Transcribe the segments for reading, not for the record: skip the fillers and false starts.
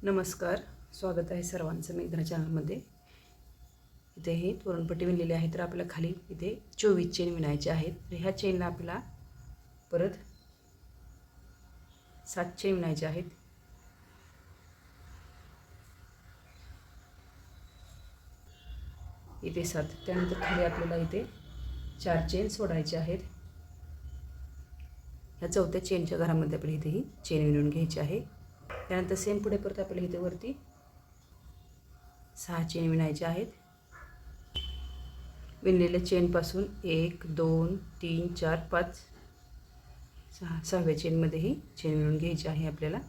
नमस्कार, स्वागत आहे सर्वांचं मेघना चॅनलमध्ये. इथे हे तोरणपट्टी विणलेली आहे. तर आपल्याला खाली इथे 24 चेन विणायचे आहेत. तर ह्या चेनला आपल्याला परत 7 चेन विणायचे आहेत. इथे 7. त्यानंतर खाली आपल्याला इथे 4 चेन सोडायचे आहेत. ह्या चौथ्या चेनच्या घरामध्ये आपल्याला इथे ही चेन विणून घ्यायची आहे. त्यानंतर सेम पुढे परत आपल्याला इथे वरती 6 चेन विणायचे आहेत. विणलेल्या चेनपासून 1 2 3 4 5 6व्या चेनमध्ये ही चेन विणून घ्यायची आहे आपल्याला.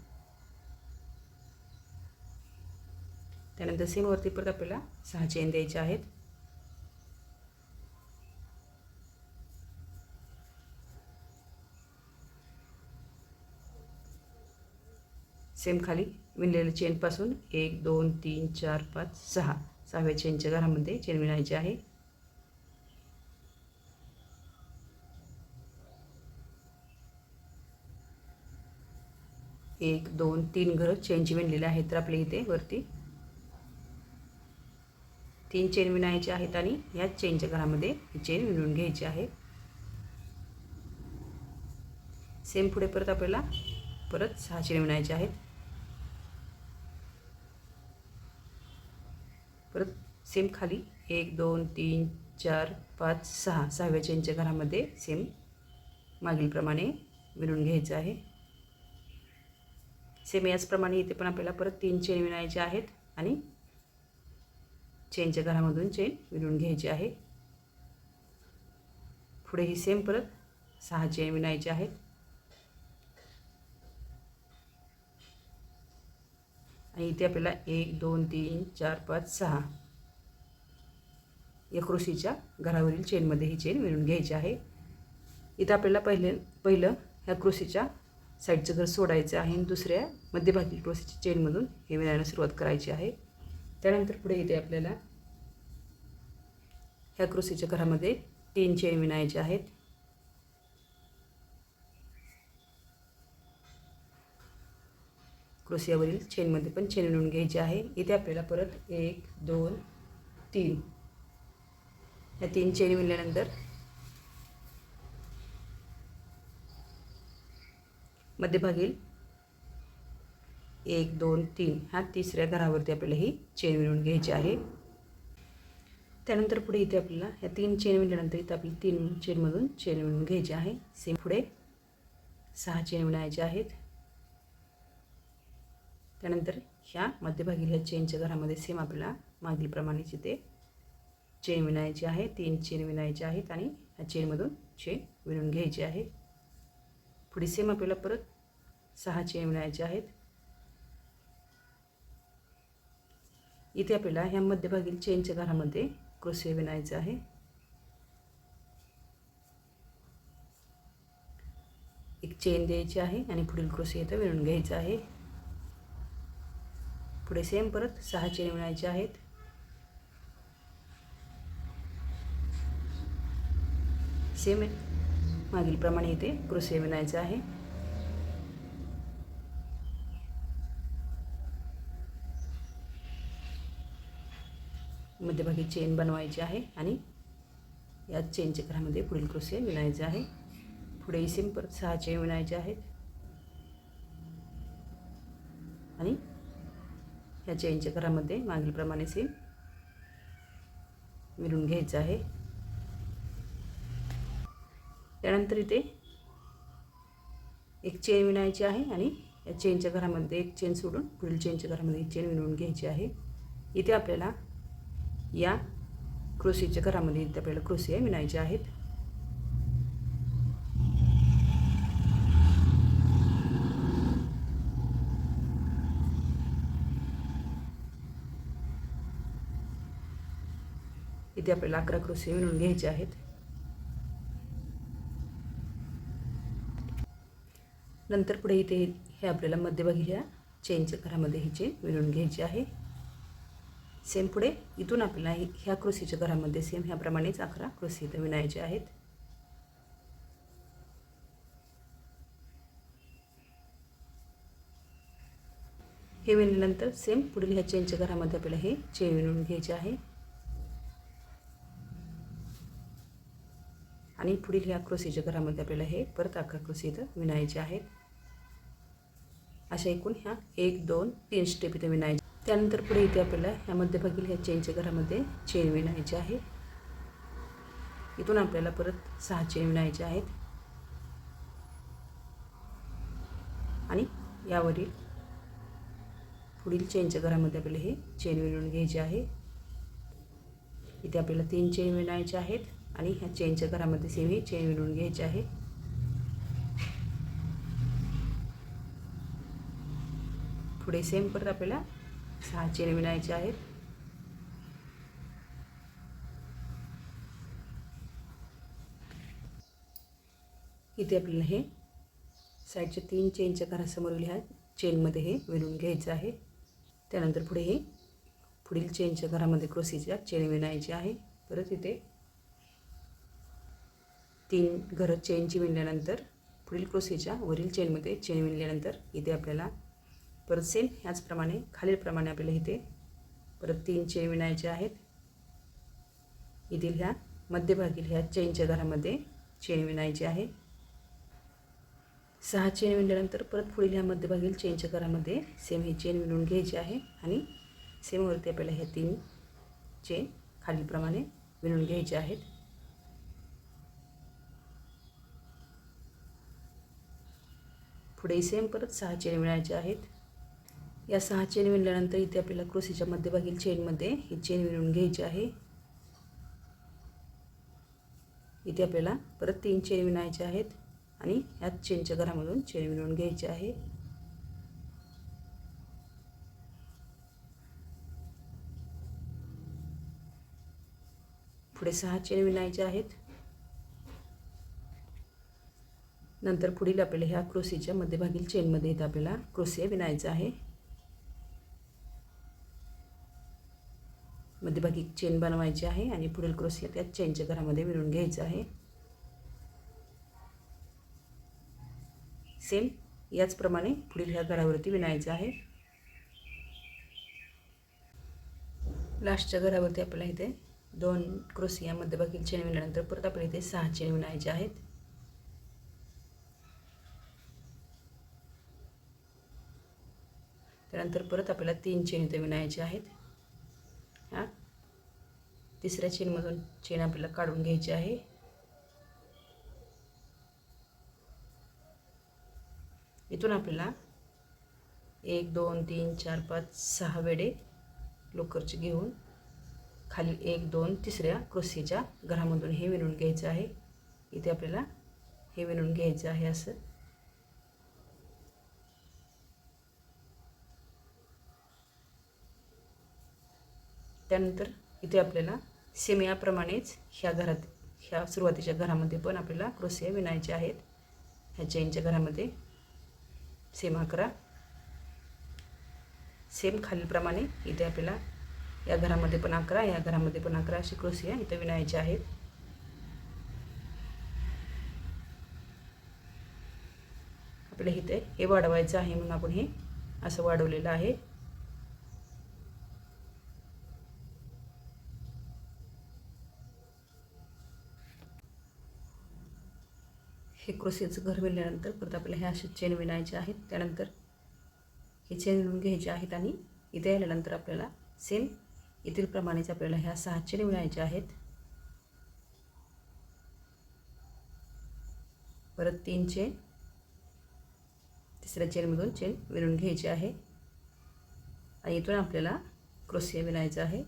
त्यानंतर सेमवरती परत आपल्याला 6 चेन द्यायचे आहेत. सेम खाली विणलेल्या चेनपासून 1 2 3 4 5 6 6व्या चेनच्या घरामध्ये चेन विणायची आहे. एक 2 3 घरं चेनची विणलेली आहेत. तर आपल्या इथे वरती 3 चेन विणायचे आहेत आणि या चेनच्या घरामध्ये ही चेन विणून घ्यायची आहे. सेम पुढे परत आपल्याला परत 6 चेन विणायचे आहेत. परत सेम खाली 1 2 3 4 5 6 6व्या चेनच्या घरामध्ये सेम मागीलप्रमाणे विणून घ्यायचं आहे. सेम याचप्रमाणे इथे पण आपल्याला परत 3 चेन विणायचे आहेत आणि चेनच्या घरामधून चेन विणून घ्यायची आहे. पुढे ही सेम परत 6 चेन विणायचे आहेत. आणि इथे आपल्याला 1 2 3 4 5 6 या क्रोशीच्या घरावरील चेनमध्ये ही चेन विणून घ्यायची आहे. इथं आपल्याला पहिलं ह्या क्रोशीच्या साईडचं घर सोडायचं आहे आणि दुसऱ्या मध्यभागी क्रोशीच्या चेनमधून हे विणायला सुरुवात करायची आहे. त्यानंतर पुढे इथे आपल्याला ह्या क्रोशीच्या घरामध्ये 3 चेन विणायचे आहेत. क्रोशियावरील चेनमध्ये पण चेन विणून घ्यायची आहे. इथे आपल्याला परत 1 2 3 या 3 चेन विणल्यानंतर मध्यभागी 1 2 3 ह्या तिसऱ्या घरावरती आपल्याला ही चेन विणून घ्यायची आहे. त्यानंतर पुढे इथे आपल्याला ह्या 3 चेन विणल्यानंतर इथे आपल्याला 3 चेनमधून चेन विणून घ्यायची आहे. सेम पुढे 6 चेन विणायचे आहेत. त्यानंतर ह्या मध्यभागी ह्या चेनच्या घरामध्ये सेम आपल्याला मागीलप्रमाणेच इथे चेन विणायची आहे. 3 चेन विणायचे आहेत आणि ह्या चेनमधून चेन विणून घ्यायची आहे. पुढे सेम आपल्याला परत 6 चेन विणायचे आहेत. इथे आपल्याला ह्या मध्यभागील चेनच्या घरामध्ये क्रोशे विणायचे आहे. एक चेन द्यायची आहे आणि पुढील क्रोशे इथं विणून घ्यायचं आहे. पुढे सेम परत 6 चेन विणायचे आहेत. सेम मागीलप्रमाणे इथे क्रोशे विणायचे आहे. मध्यभागी चेन बनवायची आहे आणि या चेनच्या घरामध्ये पुढील क्रोशे विणायचे आहे. पुढे सेम परत 6 चेन विणायचे आहेत आणि या चेनच्या घरामध्ये मागीलप्रमाणे सेम विणून घ्यायचं आहे. त्यानंतर इथे एक चेन विणायची आहे आणि या चेनच्या घरामध्ये एक चेन सोडून पुढील चेनच्या घरामध्ये एक चेन विणून घ्यायची आहे. इथे आपल्याला या क्रोशीच्या घरामध्ये इथे आपल्याला क्रोशिया विणायचे आहेत. इथे आपल्याला 11 क्रोशिया विणून घ्यायचे आहेत. नंतर पुढे इथे हे आपल्याला मध्यभागी ह्या चेनच्या घरामध्ये ही चेन विणून घ्यायची आहे. सेम पुढे इथून आपल्याला ह्या क्रोशीच्या घरामध्ये सेम ह्याप्रमाणेच 11 क्रोशी इथं विणायचे आहेत. हे विणल्यानंतर सेम पुढील ह्या चेनच्या घरामध्ये आपल्याला हे चेन विणून घ्यायचे आहे आणि पुढील ह्या क्रोशीच्या घरामध्ये आपल्याला हे परत 11 क्रोशी इथं विणायचे आहेत. अशा एकूण ह्या 1 2 3 स्टेप इथं विणायचे. त्यानंतर पुढे इथे आपल्याला ह्या मध्यभागी ह्या चेनच्या घरामध्ये चेन विणायचे आहे. इथून आपल्याला परत 6 चेन विणायचे आहेत आणि यावरील पुढील चेनच्या घरामध्ये आपल्याला हे चेन विणून घ्यायचे आहे. इथे आपल्याला 3 चेन विणायचे आहेत आणि ह्या चेनच्या घरामध्ये सेम ही चेन विणून घ्यायची आहे. पुढे सेम परत आपल्याला 6 चेन विणायचे आहेत. इथे आपल्याला हे साईडच्या 3 चेनच्या घरासमोरील ह्या चेनमध्ये हे विणून घ्यायचं आहे. त्यानंतर पुढे हे पुढील चेनच्या घरामध्ये क्रोशीच्या चेन विणायची आहे. परत इथे 3 घरं चेनची विणल्यानंतर पुढील क्रोशीच्या वरील चेनमध्ये चेन विणल्यानंतर इथे आपल्याला परत सेम ह्याचप्रमाणे खालीलप्रमाणे आपल्याला इथे परत 3 चेन विणायचे आहेत. इथील ह्या मध्यभागील ह्या चेनच्या घरामध्ये चेन विणायची आहे. 6 चेन विणल्यानंतर परत पुढील ह्या मध्यभागील चेनच्या घरामध्ये सेम ही चेन विणून घ्यायची आहे आणि सेमवरती आपल्याला ह्या 3 चेन खालीलप्रमाणे विणून घ्यायचे आहेत. पुढे सेम परत 6 चेन विणायचे आहेत. या 6 चेन विणल्यानंतर इथे आपल्याला क्रोशीच्या मध्यभागील चेनमध्ये ही चेन विणून घ्यायची आहे. इथे आपल्याला परत 3 चेन विणायचे आहेत आणि ह्याच चेनच्या घरामधून चेन विणून घ्यायची आहे. पुढे 6 चेन विणायचे आहेत. नंतर पुढील आपल्याला ह्या क्रोशीच्या मध्यभागील चेनमध्ये इथं आपल्याला क्रोशिया विणायचा आहे. मध्यभागी चेन बनवायची आहे आणि पुढील क्रोशिया त्या चेनच्या घरामध्ये विणून घ्यायचा आहे. सेम याचप्रमाणे पुढील ह्या घरावरती विणायचं आहे. लास्टच्या घरावरती आपल्याला इथे 2 क्रोशिया मध्यभागील चेन विणल्यानंतर परत आपल्याला इथे 6 चेन विणायचे आहेत. त्यानंतर परत आपल्याला 3 चेन इथे विणायचे आहेत. ह्या तिसऱ्या चेनमधून चेन आपल्याला काढून घ्यायची आहे. इथून आपल्याला 1 2 3 4 5 6 वेढे लोकरचे घेऊन खाली 1 2 तिसऱ्या क्रोशीच्या घरामधून हे विणून घ्यायचं आहे. इथे आपल्याला हे विणून घ्यायचं आहे असं. त्यानंतर इथे आपल्याला सेम याप्रमाणेच ह्या सुरुवातीच्या घरामध्ये पण आपल्याला क्रोशिया विणायचे आहेत. ह्या चेनच्या घरामध्ये सेम 11 सेम खालीलप्रमाणे इथे आपल्याला या घरामध्ये पण 11 या घरामध्ये पण 11 अशी क्रोशिया इथे विणायचे आहेत. आपल्याला इथे हे वाढवायचं आहे म्हणून आपण हे असं वाढवलेलं आहे. हे क्रोशियाचं घर विणल्यानंतर परत आपल्याला हे असे चेन विणायचे आहेत. त्यानंतर हे चेन विणून घ्यायचे आहेत आणि इथे आल्यानंतर आपल्याला सेम येथील प्रमाणेच आपल्याला ह्या 6 चेन विणायचे आहेत. परत 3 चेन तिसऱ्या चेनमधून चेन विणून घ्यायची आहे आणि इथून आपल्याला क्रोशिया विणायचा आहे.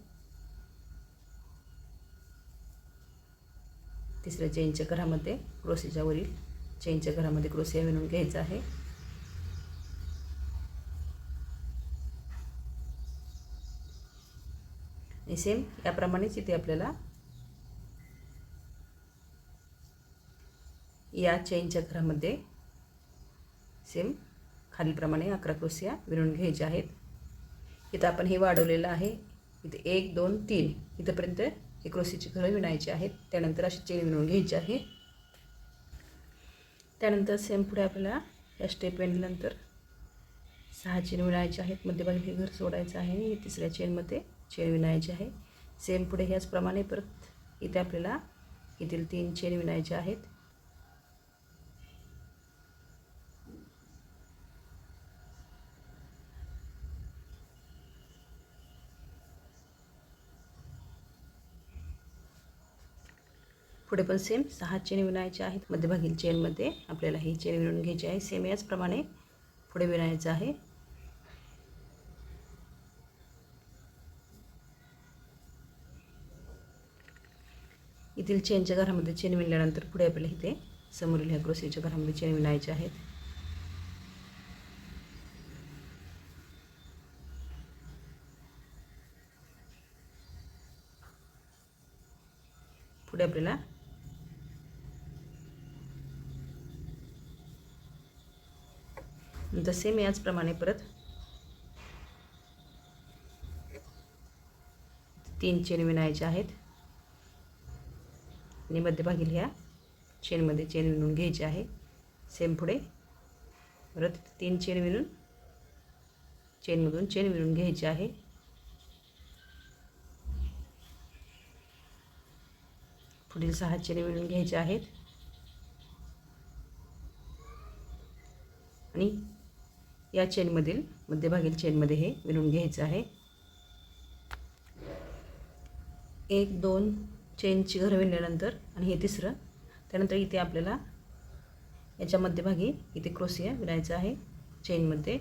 तिसऱ्या चेनच्या घरामध्ये क्रोशीच्या वरील चेनच्या घरामध्ये क्रोशिया विणून घ्यायचा आहे. आणि सेम याप्रमाणेच इथे आपल्याला या चेनच्या घरामध्ये सेम खालीलप्रमाणे 11 क्रोशिया विणून घ्यायच्या आहेत. इथं आपण हे वाढवलेलं आहे. इथे 1 2 3 इथंपर्यंत हे क्रोशीची घरं विणायची आहेत. त्यानंतर अशी चेन विणून घ्यायची आहे. त्यानंतर सेम पुढे आपल्याला या स्टेप विणल्यानंतर 6 चेन विणायचे आहेत. मध्यभागी हे घर सोडायचं आहे. हे तिसऱ्या चेनमध्ये चेन विणायची आहे. सेम पुढे ह्याचप्रमाणे परत इथे आपल्याला इथील 3 चेन विणायचे आहेत. पुढे पण सेम 6 चेन विणायचे आहेत. मध्यभागील चेनमध्ये आपल्याला ही चेन विणून घ्यायची आहे. सेम याचप्रमाणे पुढे विणायचं आहे. इथील चेनच्या घरामध्ये चेन विणल्यानंतर पुढे आपल्याला इथे समोरील ह्या क्रोशेच्या घरामध्ये चेन विणायचे आहेत. पुढे आपल्याला नंतर सेम याचप्रमाणे परत 3 चेन विणायचे आहेत आणि मध्यभागील ह्या चेनमध्ये चेन विणून घ्यायची आहे. सेम पुढे परत 3 चेन विणून चेनमधून चेन विणून घ्यायची आहे. पुढील 6 चेन विणून घ्यायचे आहेत आणि या चेनमधील मध्यभागील चेनमध्ये हे विणून घ्यायचं आहे. 1 2 चेनची घरं विणल्यानंतर आणि हे तिसरं, त्यानंतर इथे आपल्याला याच्या मध्यभागी इथे क्रोशिया विणायचा आहे. चेनमध्ये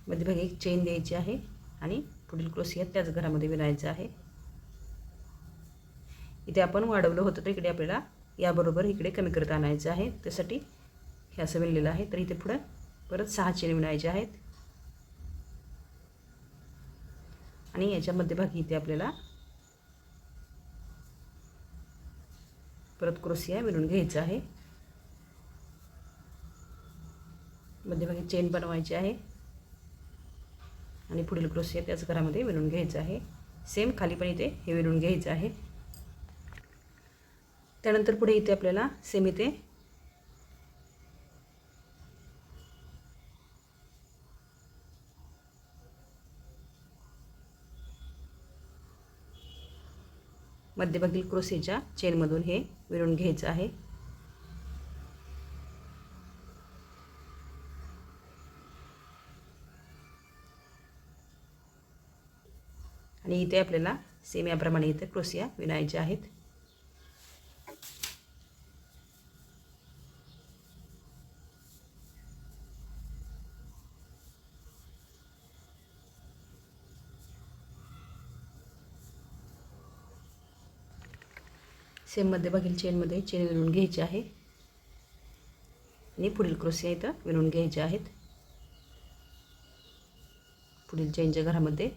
मध्यभागी एक चेन द्यायची आहे आणि पुढील क्रोशिया त्याच घरामध्ये विणायचा आहे. इथे आपण वाढवलं होतं तर इकडे आपल्याला याबरोबर इकडे कमी करत आणायचं आहे. त्यासाठी हे असं विणलेलं आहे. तर इथे पुढे परत 6 चेन विणायचे आहेत आणि याच्या मध्यभागी इथे आपल्याला परत क्रोशिया विणून घ्यायचा आहे. मध्यभागी चेन बनवायची आहे आणि पुढील क्रोशिया त्याच घरामध्ये विणून घ्यायचा आहे. सेम खाली पण इथे हे विणून घ्यायचं आहे. त्यानंतर पुढे इथे आपल्याला सेम इथे मध्यभागील क्रोशेच्या चेनमधून हे विणून घ्यायचं आहे. आणि इथे आपल्याला सेम याप्रमाणे इथे क्रोशिया विणायचे आहेत. सेम मध्यभागील चेनमध्ये चेन विणून घ्यायची आहे आणि पुढील क्रोशिया इथं विणून घ्यायचे आहेत. पुढील चेनच्या घरामध्ये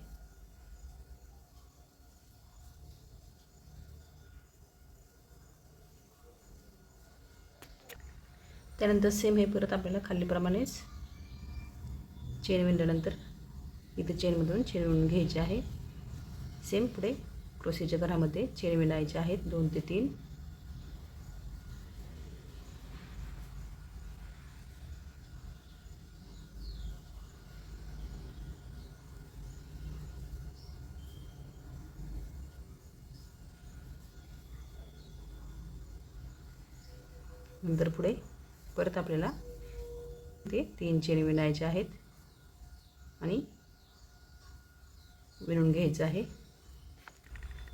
त्यानंतर सेम हे परत आपल्याला खालीप्रमाणेच चेन विणल्यानंतर इथे चेनमधून चेन विणून घ्यायची आहे. सेम पुढे क्रोशेच्या घरामध्ये चेन विणायचे आहेत 2 ते 3. नंतर पुढे परत आपल्याला ते 3 चेन विणायचे आहेत आणि विणून घ्यायचं आहे.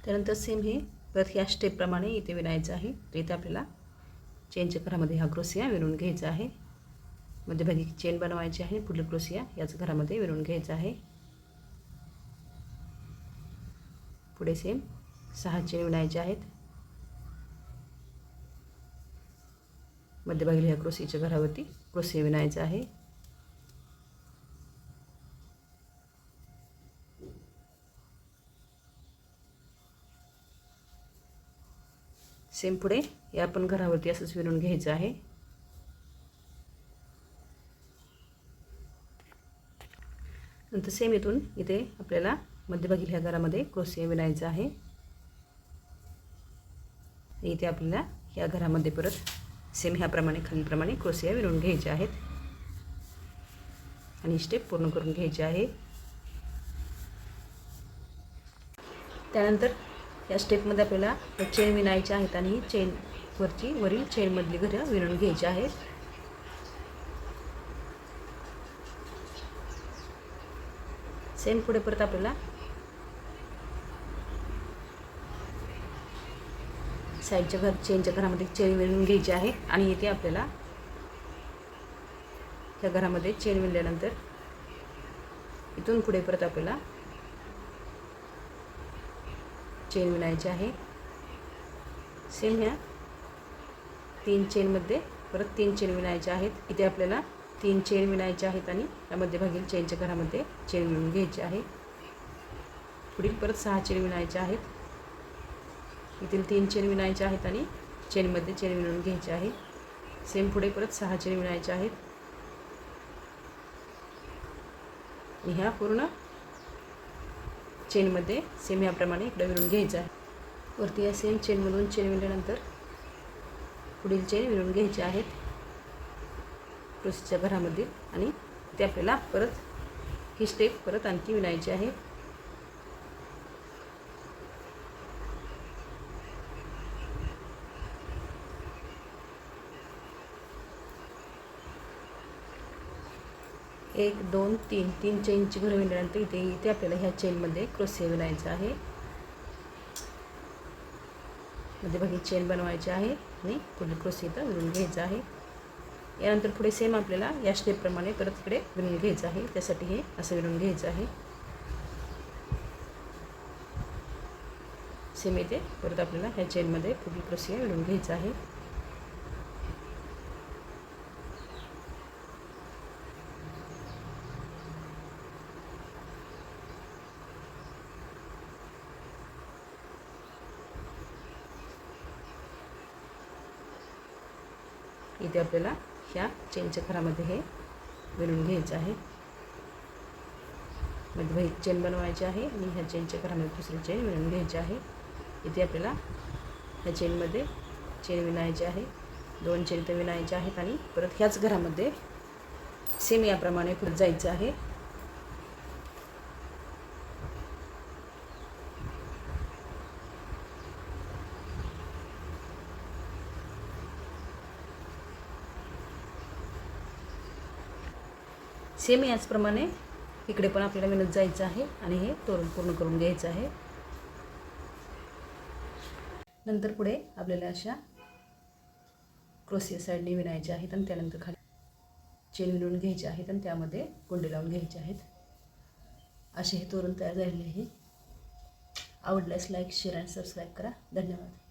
त्यानंतर सेम हे परत ह्या स्टेपप्रमाणे इथे विणायचं आहे. तर इथे आपल्याला चेनच्या घरामध्ये हा क्रोशिया विणून घ्यायचा आहे. मध्यभागी चेन बनवायची आहे. पुढील क्रोशिया याच घरामध्ये विणून घ्यायचा आहे. पुढे सेम 6 चेन विणायचे आहेत. मध्यभागी ह्या क्रोशियाच्या घरावरती क्रोशिया विणायचा आहे. सेम पुढे या पण घरावरती असंच विणून घ्यायचं आहे. नंतर सेम इथून इथे आपल्याला मध्यभागी ह्या घरामध्ये क्रोशिया विणायचा आहे. इथे आपल्याला या घरामध्ये परत सेम ह्याप्रमाणे खालीप्रमाणे क्रोशिया विणून घ्यायचे आहेत आणि स्टेप पूर्ण करून घ्यायचे आहे. त्यानंतर या स्टेपमध्ये आपल्याला चेन विणायचे आहेत आणि चेन वरील चेनमधली घरं विणून घ्यायची आहेत. सेम पुढे परत आपल्याला साईडच्या चेनच्या घरामध्ये चेन विणून घ्यायची आहे आणि इथे आपल्याला त्या घरामध्ये चेन विणल्यानंतर इथून पुढे परत आपल्याला चेन विणायची आहे. सेम ह्या 3 चेनमध्ये परत 3 चेन विणायचे आहेत. इथे आपल्याला 3 चेन विणायचे आहेत आणि या मध्यभागी चेनच्या घरामध्ये चेन विणून घ्यायची आहे. पुढील परत 6 चेन विणायचे आहेत. इथील 3 चेन विणायचे आहेत आणि चेनमध्ये चेन विणून घ्यायचे आहे. सेम पुढे परत 6 चेन विणायचे आहेत. ह्या पूर्ण चेनमध्ये सेम याप्रमाणे इकडे विणून घ्यायचं आहे. वरती या सेम चेनमधून चेन विणल्यानंतर पुढील चेन विणून घ्यायचे आहेत क्रोशीच्या घरामध्ये आणि ते आपल्याला परत ही स्टेप परत आणखी विणायची आहे. एक 2 3 चेनची घरं विणल्यानंतर इथे आपल्याला ह्या चेनमध्ये क्रोशिया विणायचा आहे. मध्यभागी चेन बनवायची आहे आणि पुढे क्रोशिया इथं विणून घ्यायचं आहे. यानंतर पुढे सेम आपल्याला या स्टेपप्रमाणे परत इकडे विणून घ्यायचं आहे. त्यासाठी हे असं विणून घ्यायचं आहे. सेम इथे परत आपल्याला ह्या चेनमध्ये पुढील क्रोशिया विणून घ्यायचं आहे. इथे आपल्याला ह्या चेनच्या घरामध्ये हे विणून घ्यायचं आहे. मध्यभागी चेन बनवायची आहे आणि ह्या चेनच्या घरामध्ये दुसरी चेन विणून घ्यायची आहे. इथे आपल्याला ह्या चेनमध्ये चेन विणायची आहे. 2 चेन तर विणायच्या आहेत आणि परत ह्याच घरामध्ये सेम याप्रमाणे पुढे जायचं आहे. सेम याचप्रमाणे इकडे पण आपल्याला विणत जायचं आहे आणि हे तोरण पूर्ण करून घ्यायचं आहे. नंतर पुढे आपल्याला अशा क्रोशिया साईडने विणायचे आहेत आणि त्यानंतर खाली चेन विणून घ्यायचे आहेत आणि त्यामध्ये गोंडे लावून घ्यायचे आहेत. असे हे तोरण तयार झालेले आहे. आवडल्यास लाईक, शेअर आणि सबस्क्राईब करा. धन्यवाद.